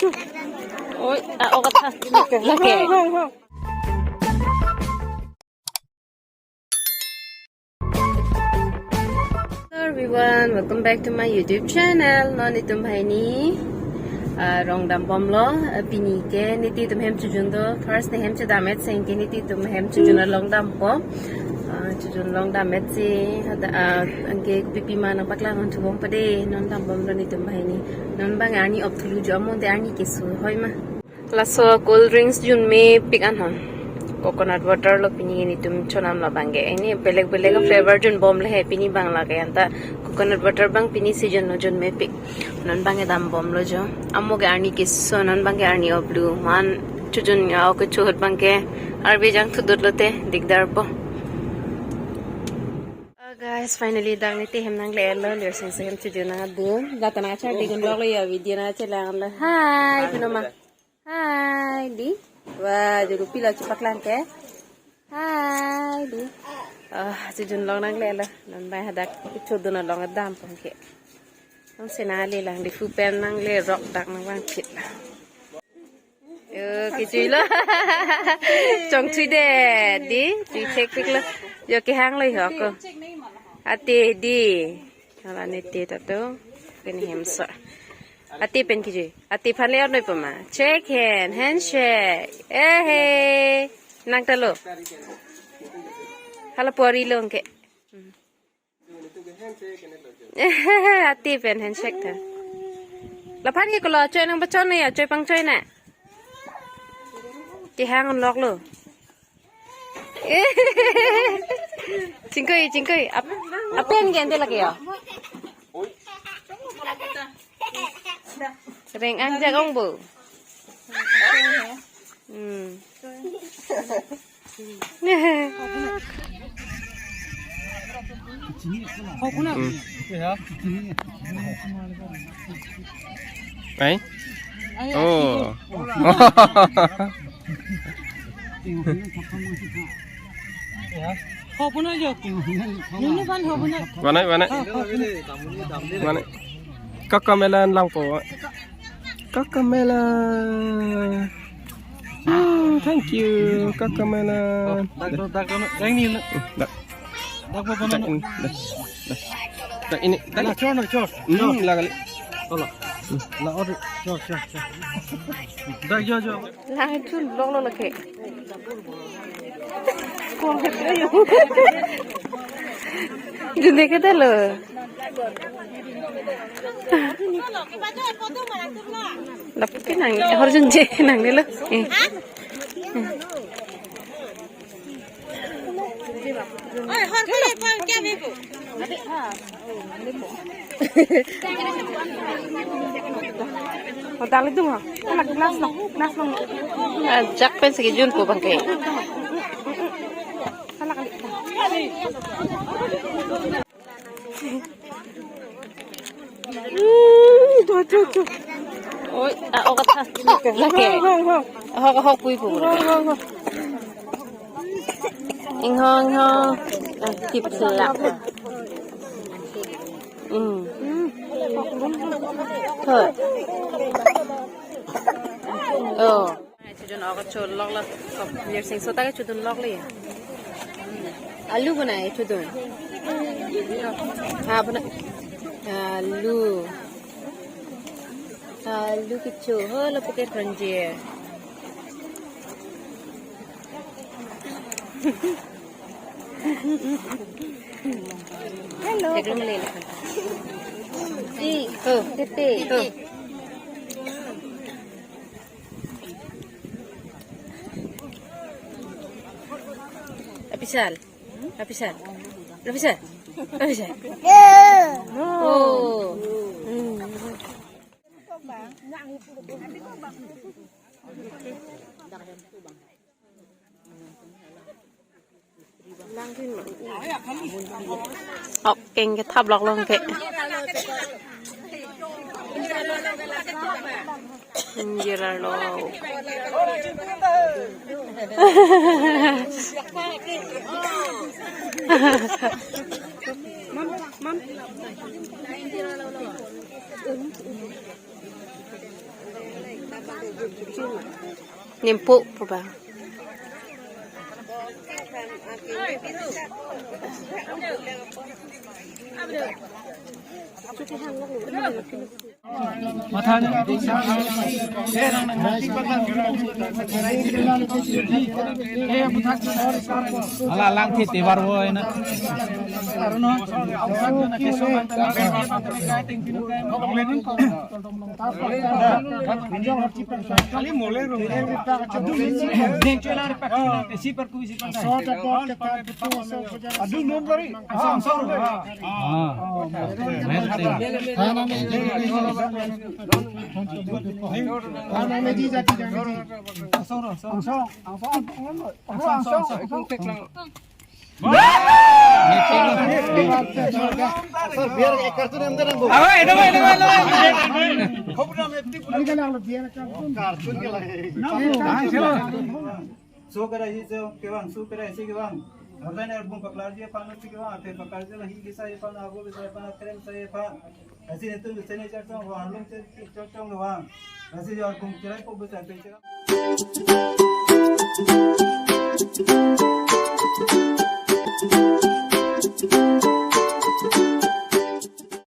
โอ้ยเอากระทะแล้วแก Hello everyone, welcome back to my YouTube channel. Noni tumhai ni rong dam bom lo pini ke niti tumhem chujun do first ne hem chudamet seng ke niti tumhem chujun long dam po chujun long dam met si hada angke pipi mana pakla ngon chubong pade non dam bom lo ni tumhai ni non bang ani op thulu jomon de ani kesu hoi ma laso cold drinks jun me pik an hon coconut water lo pini ni tum chonam la bange ini beleg flavor jun bom le he pini bang la ke anta coconut water bang pini season no jun me pick non bange dam bom lo jo ammo ge ani ke so non bange ani o blue man chujun ya ko chuhut bange arbe jang thudut lote digdar po guys finally dang ni te hem nang le lo le sing sem chujun na du gatana cha digun log le ya video na chelang la hi pinoma hi di wah jadi pila cepat langke hai di sejun long nang lela nan bai hadak chodun long dam pangke nang senali lang di fupen nang le rock dak nang wang chit kicui lo chong chui de di chui check pik lo yo ki hang lo ho ko ati di ala ne te ta to keni hem so ati pen kiji ati phale or noi pama check handshake hey nang talo hala pori lo ke ati pen handshake tha la phan ki ko lo choi nang bachon ne ya choi pang choi na ki hang on lok lo chingkoi apen gen te lagi ya Reng anjak ông bu. Đấy. Oh. Mana? Kakamelan lang po. Kakamelan. Oh, thank you. Kakamelan. Dak ini. Dak apa nak? Dak ini. Dak cor. Lah kali. Tolong. Lah order. Cor. Dak jo. Lah itu long lagi. Kau hebat ya. Jadi kita lo. Lapit ke nang, harus je nang ni lo. Oh, harus le pun kya bebu. Hotel itu mah, nak nas lo. Ajak pen sekejun po bangkai. Salah kali. Tuh. Ôi, ô cái thằng là kẻ, họ quy phủ rồi. Anh ho, thịt lạc. Thôi. Chudun aku chul log lah, biar sing sota ke chudun log leh. Alu बनाए chudun. हाँ बना आलू किच्चू हो लपके फ्रंजी हेलो एक रूम ले लें जी कितने Rapisal. Oh. King cái tháp lọc luôn kệ. Jira lo. Mam. Nimpuk po ba? Ala lang kiti barwo ina. So kara hi jo kewang su kara isi kewang hardan album paklar dia panat kewang ate pakar dia hi bisa ya pan ago bisa pan krem saya pan asi itu bisa ni chartong wang lung chartong wang asi jo album kirai ko bisa